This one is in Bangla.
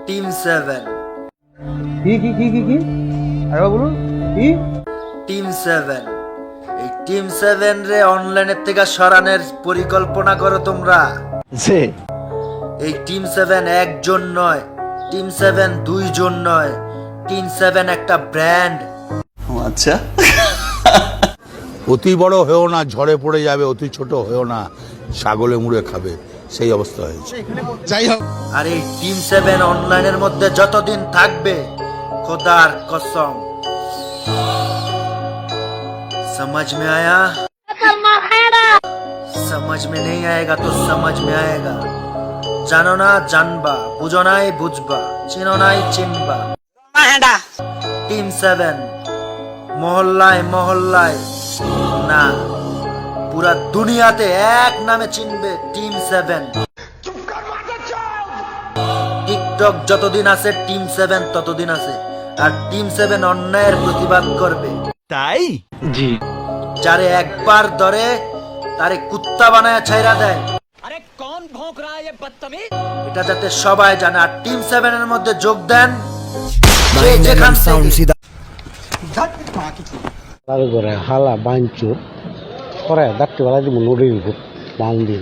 টিম 7। কি আরে বলুন কি? টিম 7। এই টিম 7 রে অনলাইনের থেকে সরানোর পরিকল্পনা করো তোমরা। এই টিম 7 একজন নয়, টিম 7 দুইজন নয়, টিম 7 একটা ব্র্যান্ড। আচ্ছা, অতি বড় হয়েও না, ঝড়ে পড়ে যাবে, অতি ছোট হয়েও না, ছাগলে মুড়ে খাবে, সেই অবস্থা হয়েছে। যাই হোক, আর এই টিম 7 অনলাইনের মধ্যে যতদিন থাকবে, খোদার কসম, समझ में आया? समझ में नहीं आएगा तो समझ में आएगा। জানো না জানবা, বুঝো নাই বুঝবা, চিনো নাই চিনবা। টিম 7 মহল্লায় মহল্লায় না, পুরা দুনিয়াতে এক নামে চিনবে টিম 7। টিকটক যতদিন আছে টিম 7 ততদিন আছে, আর টিম 7 অন্যায়ের প্রতিবাদ করবে। তাই জি। যারে একবার ধরে তারে কুত্তা বানায় ছাইরা দেয়। अरे कौन भौंक रहा है ये बदतमीज? এটা যাতে সবাই জানে। আর টিম 7 এর মধ্যে যোগ দেন যে যেখান থেকে। তার করে হালা বাঞ্চুর করে দাঁড়তে বেলা দিব নড়ির বান দিয়ে